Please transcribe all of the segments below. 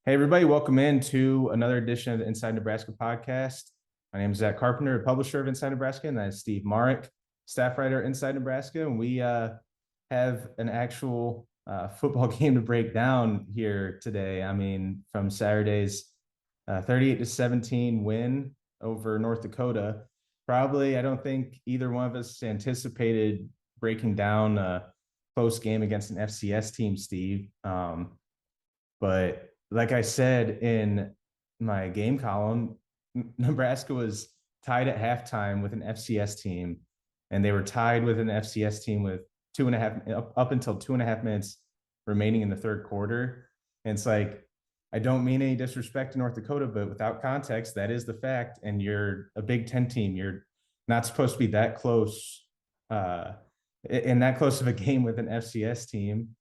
Hey, everybody, welcome in to another edition of the Inside Nebraska podcast. My name is Zack Carpenter, publisher of Inside Nebraska, and that is Steve Marik, staff writer at Inside Nebraska. And we have an actual football game to break down here today. I mean, from Saturday's 38-17 win over North Dakota. Probably, I don't think either one of us anticipated breaking down a close game against an FCS team, Steve. But like I said in my game column, Nebraska was tied at halftime with an FCS team, and they were tied with an FCS team with up until 2.5 minutes remaining in the third quarter. And it's like, I don't mean any disrespect to North Dakota, but without context, that is the fact. And you're a Big Ten team. You're not supposed to be that close, in that close of a game with an FCS team.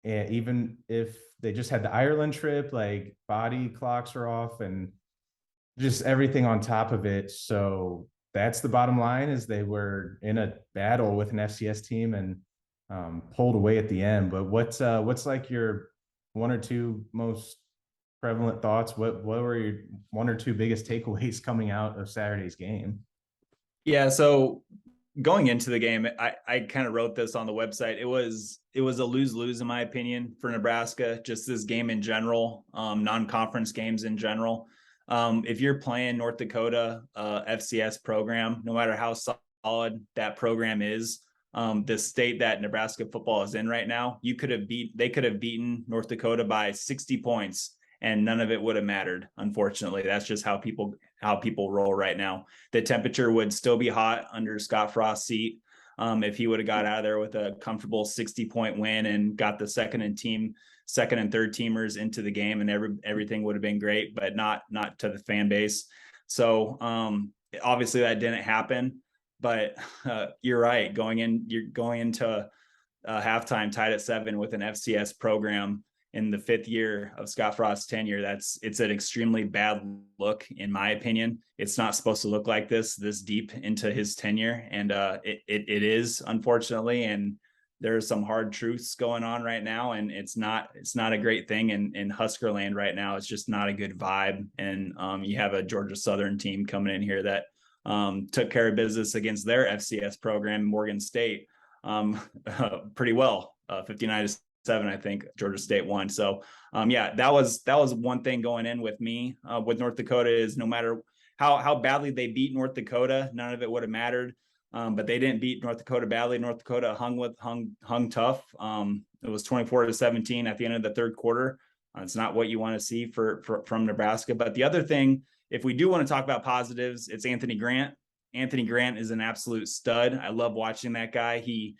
And even if they just had the Ireland trip, like body clocks are off and just everything on top of it. So that's the bottom line, is they were in a battle with an FCS team and pulled away at the end. But what's like your one or two most prevalent thoughts? What were your one or two biggest takeaways coming out of Saturday's game? Yeah, so going into the game, I kind of wrote this on the website. It was a lose-lose in my opinion for Nebraska, just this game in general, non-conference games in general. If you're playing North Dakota FCS program, no matter how solid that program is, the state that Nebraska football is in right now, they could have beaten North Dakota by 60 points and none of it would have mattered. Unfortunately, that's just how people roll right now. The temperature would still be hot under Scott Frost's seat. If he would have got out of there with a comfortable 60-point win and got the second and third teamers into the game, and everything would have been great, but not to the fan base. So obviously that didn't happen. But you're right. You're going into halftime tied at 7 with an FCS program in the 5th year of Scott Frost's tenure. It's an extremely bad look, in my opinion. It's not supposed to look like this deep into his tenure, and it is, unfortunately. And there's some hard truths going on right now, and it's not a great thing in Husker land right now. It's just not a good vibe. And you have a Georgia Southern team coming in here that took care of business against their FCS program, Morgan State, pretty well, 59-7. I think Georgia State won. So yeah, that was one thing going in with me with North Dakota, is no matter how badly they beat North Dakota, none of it would have mattered. But they didn't beat North Dakota badly. North Dakota hung tough. It was 24-17 at the end of the third quarter. It's not what you want to see from Nebraska. But the other thing, if we do want to talk about positives, it's Anthony Grant. Anthony Grant is an absolute stud. I love watching that guy. He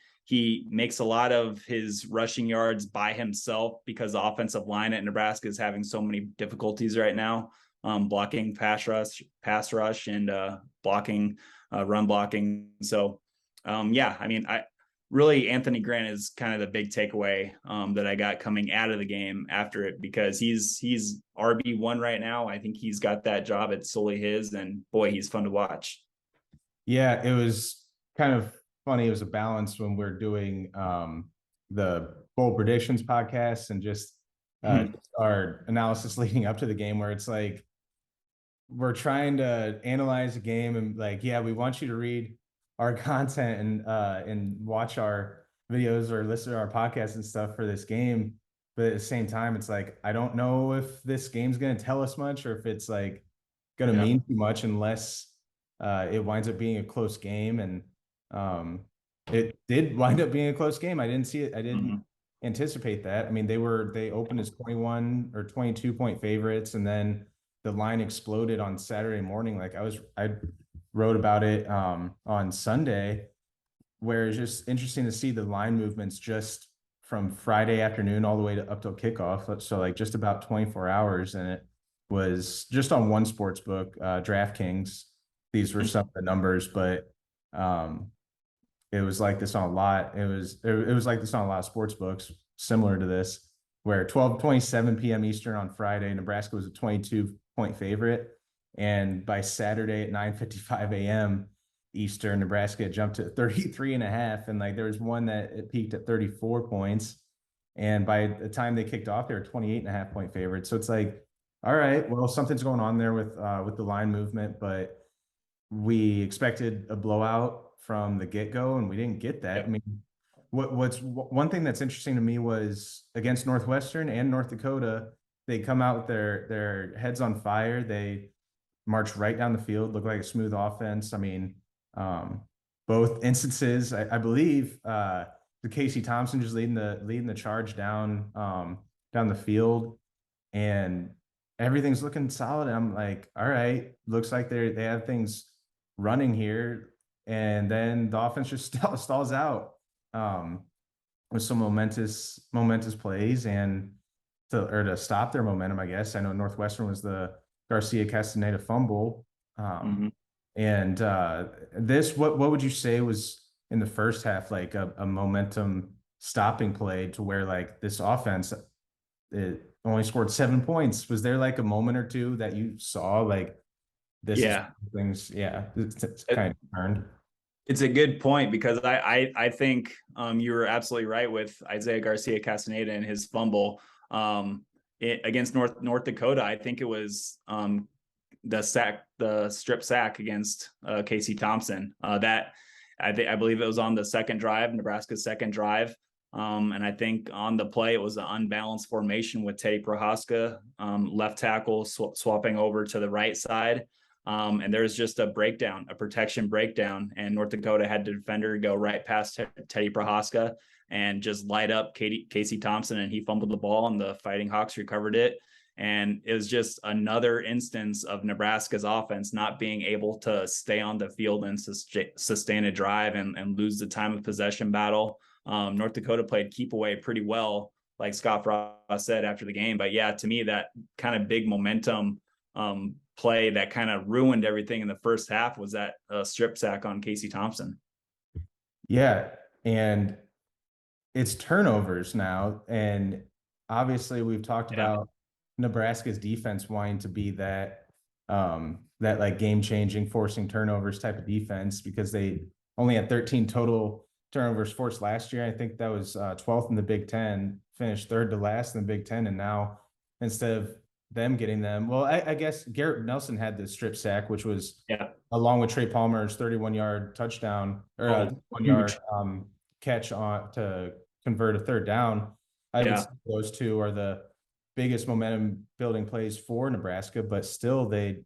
makes a lot of his rushing yards by himself because the offensive line at Nebraska is having so many difficulties right now, blocking pass rush, and blocking run blocking. So yeah, I mean, Anthony Grant is kind of the big takeaway that I got coming out of the game after it, because he's RB1 right now. I think he's got that job. It's solely his, and boy, he's fun to watch. Yeah, it was kind of funny. It was a balance when we're doing the bowl predictions podcast and just our analysis leading up to the game, where it's like we're trying to analyze a game and like, yeah, we want you to read our content and watch our videos or listen to our podcasts and stuff for this game. But at the same time, it's like, I don't know if this game's going to tell us much, or if it's like going to mean too much unless it winds up being a close game. And it did wind up being a close game. I didn't see it. I didn't anticipate that. I mean, they opened as 21 or 22 point favorites, and then the line exploded on Saturday morning. Like I wrote about it on Sunday, where it's just interesting to see the line movements just from Friday afternoon all the way to up till kickoff. So like just about 24 hours. And it was just on one sports book, DraftKings. These were some of the numbers, but it was like this on a lot. It was like this on a lot of sports books similar to this, where 12:27 p.m. Eastern on Friday, Nebraska was a 22-point favorite. And by Saturday at 9:55 a.m. Eastern, Nebraska jumped to 33.5. And like there was one that it peaked at 34 points. And by the time they kicked off, they were 28.5-point favorites. So it's like, all right, well, something's going on there with the line movement, but we expected a blowout from the get-go, and we didn't get that. I mean, what's one thing that's interesting to me was against Northwestern and North Dakota, they come out with their heads on fire. They march right down the field, look like a smooth offense. I mean, both instances, I believe, the Casey Thompson just leading the charge down the field, and everything's looking solid. I'm like, all right, looks like they have things running here, and then the offense just stalls out with some momentous plays and to stop their momentum, I guess. I know Northwestern was the Garcia Castaneda fumble. And what would you say was in the first half like a momentum stopping play to where like this offense it only scored 7 points? Was there like a moment or two that you saw like this is things it's kind of turned? It's a good point because I think you were absolutely right with Isaiah Garcia Castaneda and his fumble against North Dakota. I think it was the strip sack against Casey Thompson. That I believe it was on the second drive, Nebraska's second drive. And I think on the play, it was an unbalanced formation with Teddy Prohaska, left tackle swapping over to the right side. And there's just a protection breakdown. And North Dakota had the defender go right past Teddy Prohaska and just light up Casey Thompson, and he fumbled the ball, and the Fighting Hawks recovered it. And it was just another instance of Nebraska's offense not being able to stay on the field and sustain a drive and lose the time of possession battle. North Dakota played keep away pretty well, like Scott Frost said after the game. But yeah, to me, that kind of big momentum play that kind of ruined everything in the first half was that strip sack on Casey Thompson. Yeah, and it's turnovers now. And obviously we've talked about Nebraska's defense wanting to be that like game-changing, forcing turnovers type of defense, because they only had 13 total turnovers forced last year. I think that was 12th in the Big Ten, finished third to last in the Big Ten. And now instead of them getting them, well, I guess Garrett Nelson had the strip sack, which was along with Trey Palmer's 31-yard touchdown or 1-yard catch on to convert a third down. I would say those two are the biggest momentum building plays for Nebraska, but still they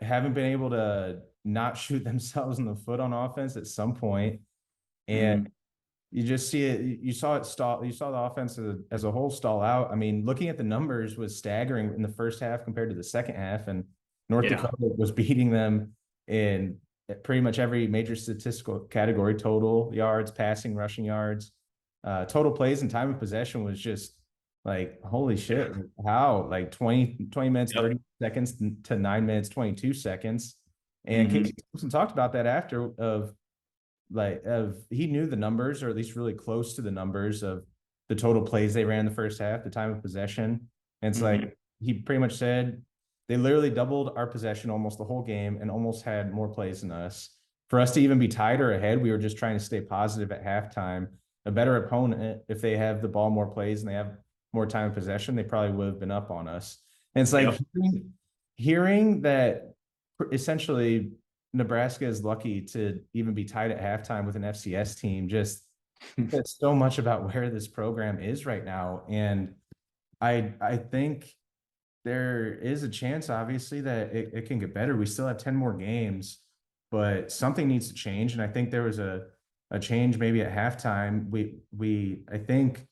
haven't been able to not shoot themselves in the foot on offense at some point. And you just see it, you saw the offense as a whole stall out. I mean, looking at the numbers was staggering in the first half compared to the second half, and North Dakota was beating them in pretty much every major statistical category: total yards, passing, rushing yards, total plays, and time of possession was just like, holy shit, how? Like 20 minutes, 30 seconds to 9 minutes, 22 seconds. And Casey Thompson talked about that after he knew the numbers, or at least really close to the numbers of the total plays they ran in the first half, the time of possession. And it's like, he pretty much said they literally doubled our possession almost the whole game and almost had more plays than us. For us to even be tied or ahead, we were just trying to stay positive at halftime. A better opponent, if they have the ball more plays and they have more time of possession, they probably would have been up on us. And it's like hearing that essentially Nebraska is lucky to even be tied at halftime with an FCS team. Just that's so much about where this program is right now. And I think there is a chance, obviously, that it can get better. We still have 10 more games, but something needs to change. And I think there was a change maybe at halftime. I think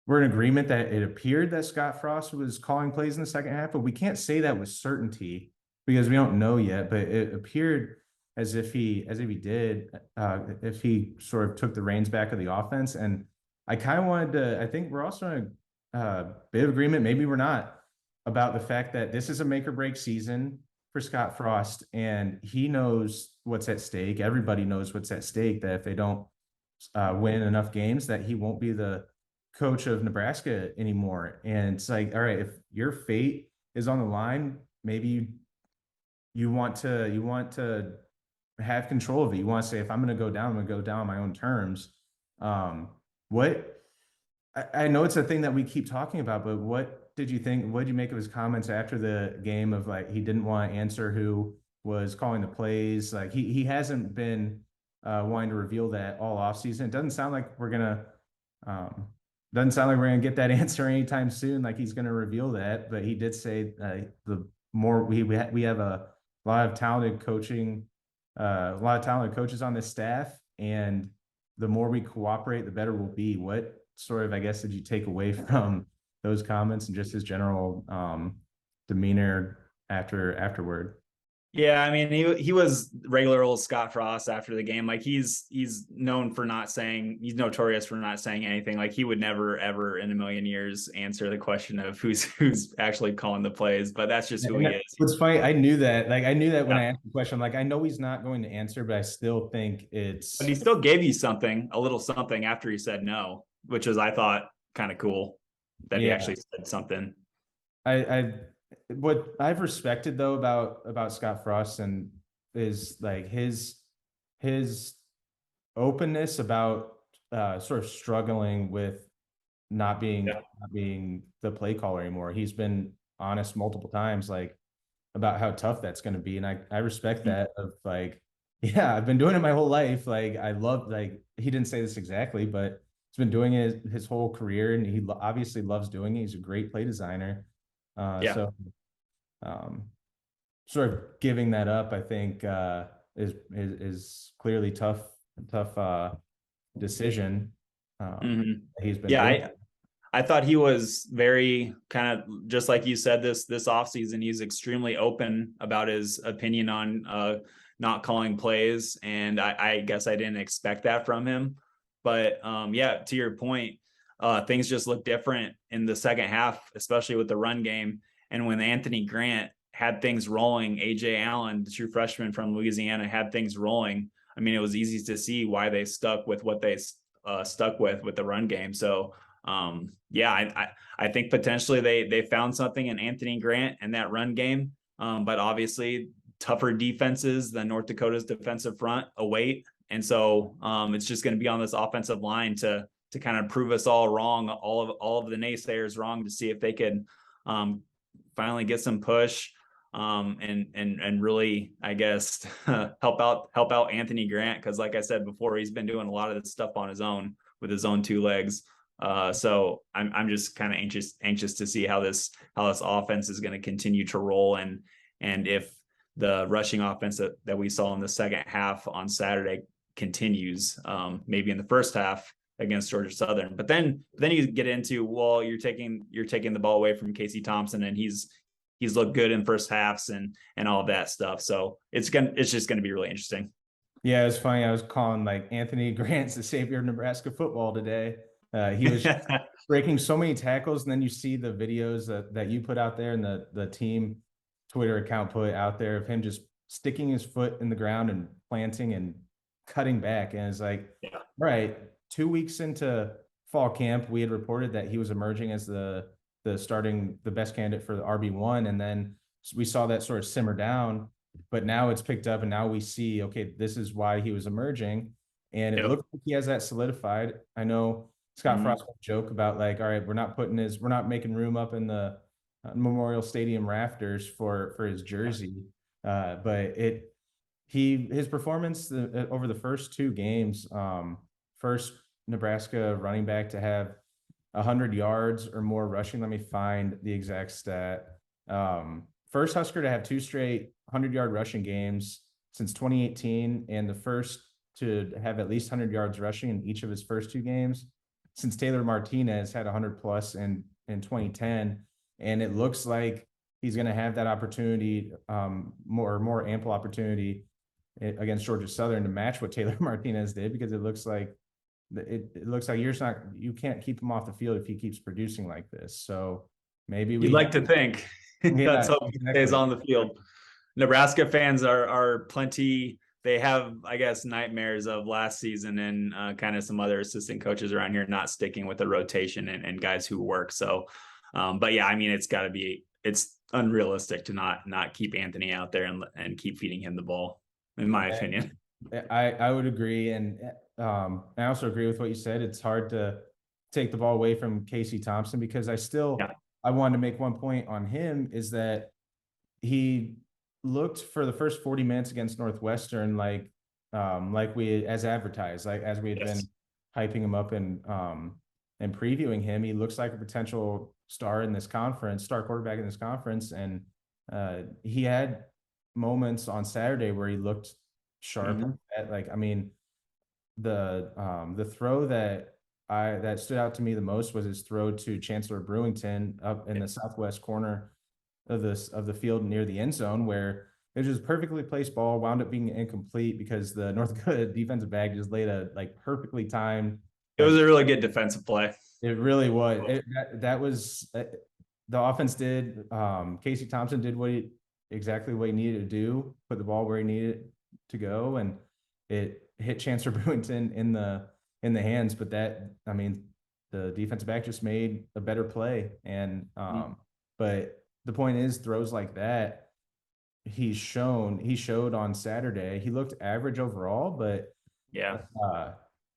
we're in agreement that it appeared that Scott Frost was calling plays in the second half, but we can't say that with certainty because we don't know yet. But it appeared as if he did, if he sort of took the reins back of the offense. And I kind of wanted to, I think we're also in a bit of agreement, maybe we're not, about the fact that this is a make or break season for Scott Frost, and he knows what's at stake. Everybody knows what's at stake, that if they don't win enough games, that he won't be the coach of Nebraska anymore. And it's like, all right, if your fate is on the line, maybe you want to have control of it. You want to say, if I'm going to go down, I'm going to go down on my own terms. I know it's a thing that we keep talking about, but what did you think? What did you make of his comments after the game of like he didn't want to answer who was calling the plays? Like he hasn't been wanting to reveal that all offseason. It um doesn't sound like we're gonna get that answer anytime soon. Like he's gonna reveal that, but he did say the more we have a lot of talented coaching, a lot of talented coaches on this staff, and the more we cooperate, the better we'll be. What sort of, I guess, did you take away from those comments and just his general demeanor afterward? Yeah, I mean, he was regular old Scott Frost after the game. Like he's known for not saying, he's notorious for not saying anything. Like he would never ever in a million years answer the question of who's actually calling the plays, but that's just who he is. What's funny, I knew that. Like I knew that when Yeah. I asked the question, I'm like, I know he's not going to answer, but I still think it's. But he still gave you something, a little something after he said no, which was, I thought, kind of cool that he actually said something. I what I've respected though about Scott Frost and is like his openness about sort of struggling with not being the play caller anymore. He's been honest multiple times, like about how tough that's going to be, and I respect that. Of like, yeah, I've been doing it my whole life. Like I love, like he didn't say this exactly, but he's been doing it his whole career, and he obviously loves doing it. He's a great play designer. Yeah. So um, sort of giving that up, I think, is clearly tough decision. He's been doing. I thought he was very kind of just like you said this offseason. He's extremely open about his opinion on not calling plays, and I guess I didn't expect that from him. But yeah, to your point, things just look different in the second half, especially with the run game. And when Anthony Grant had things rolling, AJ Allen, the true freshman from Louisiana, had things rolling. I mean, it was easy to see why they stuck with what they stuck with the run game. So yeah, I think potentially they found something in Anthony Grant and that run game. But obviously tougher defenses than North Dakota's defensive front await. And so it's just going to be on this offensive line to kind of prove us all wrong, all of the naysayers wrong, to see if they could finally get some push and really, I guess, help out Anthony Grant, because like I said before, he's been doing a lot of this stuff on his own with his own two legs. So I'm just kind of anxious to see how this offense is going to continue to roll, and if the rushing offense that we saw in the second half on Saturday continues, maybe in the first half against Georgia Southern. But then you get into, well, you're taking the ball away from Casey Thompson, and he's looked good in first halves and all of that stuff. So it's just gonna be really interesting. Yeah, it's funny. I was calling like Anthony Grant's the savior of Nebraska football today. He was breaking so many tackles, and then you see the videos that you put out there and the team Twitter account put out there of him just sticking his foot in the ground and planting and cutting back. And it's like, yeah, right, 2 weeks into fall camp, we had reported that he was emerging as the best candidate for the RB1, and then we saw that sort of simmer down. But now it's picked up, and now we see, okay, this is why he was emerging, and it looks like he has that solidified. I know Scott Frost would joke about like, all right, we're not making room up in the Memorial Stadium rafters for his jersey, but his performance over the first two games, first Nebraska running back to have 100 yards or more rushing. Let me find the exact stat. First Husker to have two straight 100-yard rushing games since 2018, and the first to have at least 100 yards rushing in each of his first two games since Taylor Martinez had 100 plus in 2010. And it looks like he's going to have that opportunity, more ample opportunity against Georgia Southern to match what Taylor Martinez did, because it looks like you can't keep him off the field if he keeps producing like this. So maybe you'd like to think that's how he stays on the field. Nebraska fans are plenty. They have, I guess, nightmares of last season and kind of some other assistant coaches around here not sticking with the rotation and guys who work. So, but yeah, I mean, it's unrealistic to not keep Anthony out there and keep feeding him the ball, in my opinion. I would agree. And I also agree with what you said. It's hard to take the ball away from Casey Thompson, because I wanted to make one point on him, is that he looked for the first 40 minutes against Northwestern like we as advertised, like as we had been hyping him up and previewing him. He looks like a potential star quarterback in this conference. And he had moments on Saturday where he looked sharp. The throw that stood out to me the most was his throw to Chancellor Brewington up in the southwest corner of the field near the end zone, where it was just a perfectly placed ball, wound up being incomplete because the North Dakota defensive back just laid a perfectly timed. It was a really good defensive play. It really was. That was the offense did. Casey Thompson did exactly what he needed to do, put the ball where he needed it to go, and it hit Chancellor Brewington in the hands. But the defensive back just made a better play. And but the point is, throws like that, he showed on Saturday. He looked average overall, but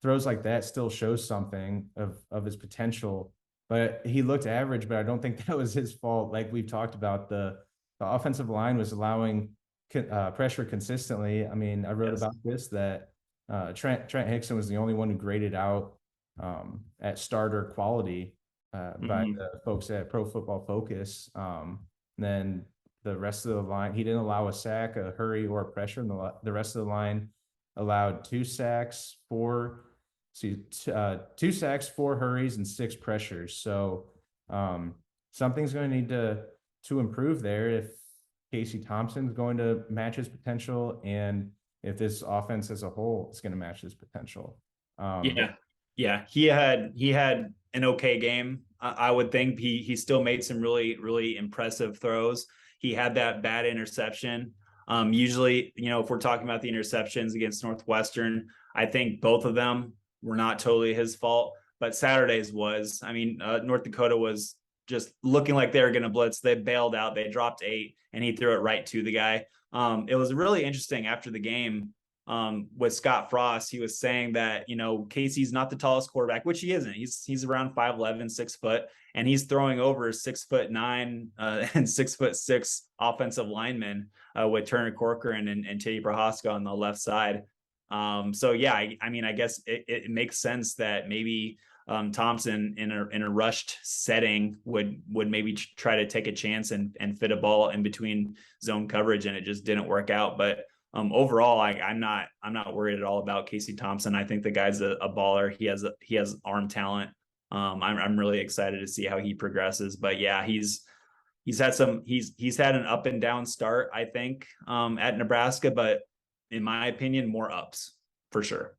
throws like that still shows something of his potential. But he looked average, but I don't think that was his fault. Like we've talked about, the offensive line was allowing pressure consistently. I mean, I wrote about this, that Trent Hickson was the only one who graded out at starter quality by the folks at Pro Football Focus. Then the rest of the line, he didn't allow a sack, a hurry, or a pressure. And the rest of the line allowed 2 sacks, 4 hurries, and 6 pressures. So something's going to need to improve there if Casey Thompson's going to match his potential, and if this offense as a whole is going to match his potential. He had an okay game. I would think he still made some really, really impressive throws. He had that bad interception. Usually, if we're talking about the interceptions against Northwestern, I think both of them were not totally his fault, but Saturday's was. North Dakota was just looking like they were going to blitz. They bailed out. They dropped 8, and he threw it right to the guy. It was really interesting after the game with Scott Frost. He was saying that, Casey's not the tallest quarterback, which he isn't. He's around 5'11", 6 foot, and he's throwing over 6'9" and 6'6" offensive linemen with Turner Corcoran and Teddy Prohaska on the left side. I guess it makes sense that maybe Thompson in a rushed setting would maybe try to take a chance and fit a ball in between zone coverage, and it just didn't work out. But overall, I'm not worried at all about Casey Thompson. I think the guy's a baller. He has arm talent. I'm really excited to see how he progresses. But yeah, he's had an up and down start, I think, at Nebraska, but in my opinion, more ups for sure.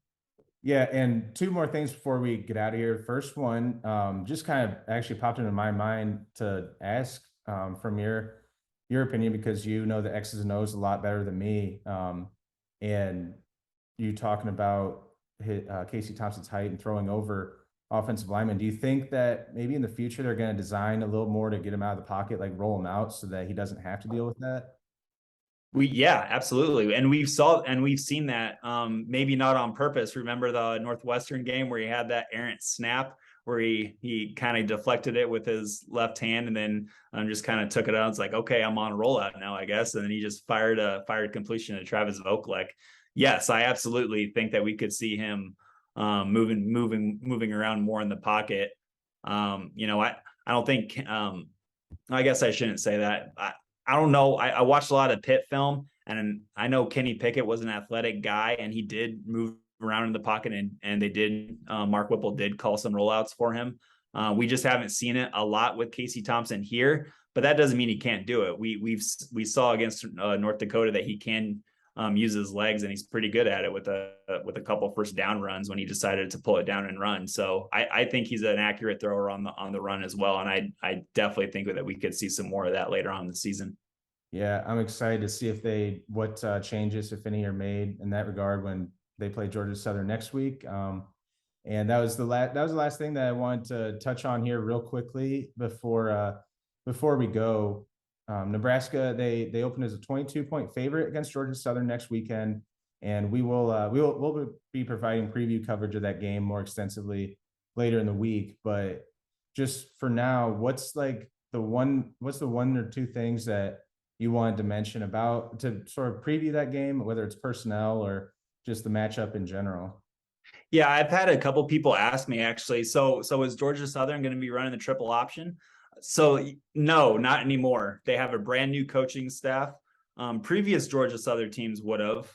Yeah, and 2 more things before we get out of here. First one, just kind of actually popped into my mind to ask from your opinion, because you know the X's and O's a lot better than me. And you talking about Casey Thompson's height and throwing over offensive linemen. Do you think that maybe in the future they're going to design a little more to get him out of the pocket, like roll him out so that he doesn't have to deal with that? Absolutely. And we've seen that, maybe not on purpose. Remember the Northwestern game where he had that errant snap where he kind of deflected it with his left hand, and then just kind of took it out. It's like, okay, I'm on a rollout now, I guess. And then he just fired completion to Travis Vokalek. Yes, I absolutely think that we could see him moving around more in the pocket. I don't think, I guess I shouldn't say that. I don't know. I watched a lot of Pitt film, and I know Kenny Pickett was an athletic guy, and he did move around in the pocket, and they did. Mark Whipple did call some rollouts for him. We just haven't seen it a lot with Casey Thompson here, but that doesn't mean he can't do it. We saw against North Dakota that he can use his legs, and he's pretty good at it with a couple first down runs when he decided to pull it down and run. So I think he's an accurate thrower on the run as well, and I definitely think that we could see some more of that later on in the season. Yeah, I'm excited to see what changes, if any, are made in that regard when they play Georgia Southern next week. And that was the last thing that I wanted to touch on here real quickly before we go. Nebraska, they open as a 22-point favorite against Georgia Southern next weekend, and we'll be providing preview coverage of that game more extensively later in the week. But just for now, what's the one or two things that you wanted to mention about to sort of preview that game, whether it's personnel or just the matchup in general? Yeah, I've had a couple people ask me actually. So is Georgia Southern going to be running the triple option? So no, not anymore. They have a brand new coaching staff. Previous Georgia Southern teams would have.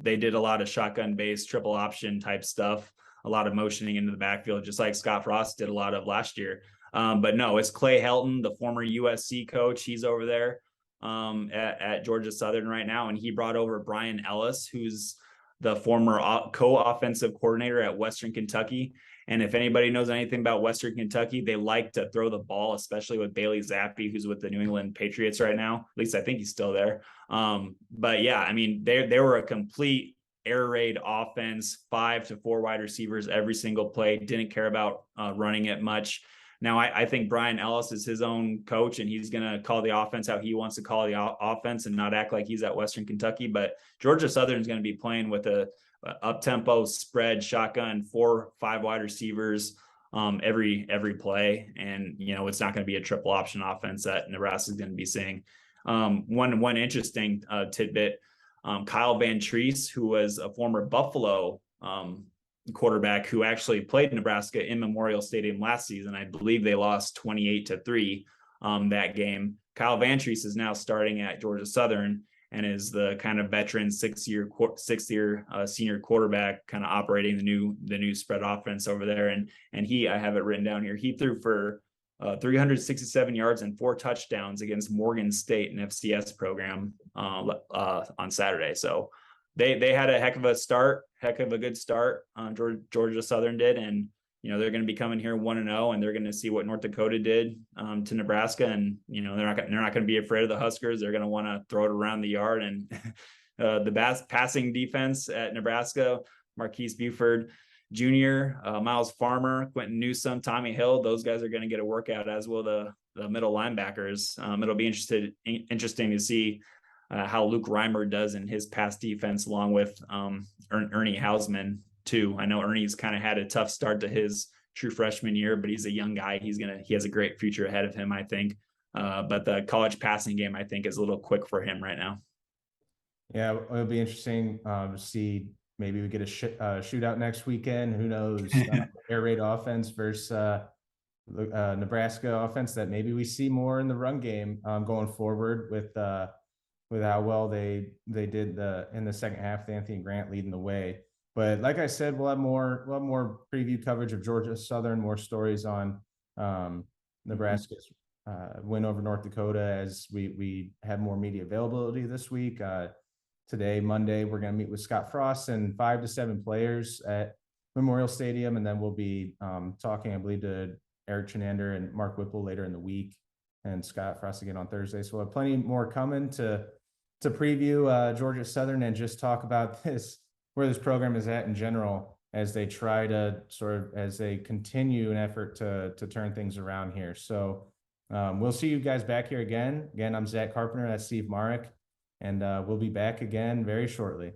They did a lot of shotgun based triple option type stuff, a lot of motioning into the backfield, just like Scott Frost did a lot of last year. But no, it's Clay Helton, the former USC coach. He's over there at Georgia Southern right now, and he brought over Brian Ellis, who's the former co-offensive coordinator at Western Kentucky. And if anybody knows anything about Western Kentucky, they like to throw the ball, especially with Bailey Zappi, who's with the New England Patriots right now. At least I think he's still there. But yeah, I mean, they were a complete air raid offense, 5 to 4 wide receivers every single play. Didn't care about running it much. Now, I think Brian Ellis is his own coach, and he's going to call the offense how he wants to call the offense and not act like he's at Western Kentucky. But Georgia Southern is going to be playing with a up-tempo spread shotgun, 4-5 wide receivers every play. And, it's not going to be a triple option offense that Nebraska is going to be seeing. One interesting tidbit, Kyle Van Treese, who was a former Buffalo quarterback who actually played Nebraska in Memorial Stadium last season. I believe they lost 28-3 that game. Kyle Van Treese is now starting at Georgia Southern and is the kind of veteran six-year senior quarterback, kind of operating the new spread offense over there. And I have it written down here. He threw for 367 yards and 4 touchdowns against Morgan State, an FCS program, on Saturday. So they had a heck of a good start. Georgia Southern did, and they're going to be coming here 1-0, and they're going to see what North Dakota did to Nebraska, and they're not going to be afraid of the Huskers. They're going to want to throw it around the yard, and the passing defense at Nebraska, Marquise Buford Jr., Miles Farmer, Quentin Newsome, Tommy Hill, those guys are going to get a workout, as will the middle linebackers. It'll be interesting to see how Luke Reimer does in his pass defense, along with Ernie Hausman too. I know Ernie's kind of had a tough start to his true freshman year, but he's a young guy. He has a great future ahead of him, I think. But the college passing game, I think, is a little quick for him right now. Yeah, it'll be interesting to see. Maybe we get a shootout next weekend. Who knows? Air raid offense versus Nebraska offense that maybe we see more in the run game going forward with how well they did in the second half, with Anthony Grant leading the way. But like I said, we'll have more preview coverage of Georgia Southern, more stories on Nebraska's win over North Dakota as we have more media availability this week. Today, Monday, we're going to meet with Scott Frost and 5 to 7 players at Memorial Stadium, and then we'll be talking, I believe, to Eric Chenander and Mark Whipple later in the week, and Scott Frost again on Thursday. So we'll have plenty more coming to preview Georgia Southern and just talk about where this program is at in general, as they try to as they continue an effort to turn things around here. So we'll see you guys back here again. Again, I'm Zack Carpenter. That's Steve Marik. And we'll be back again very shortly.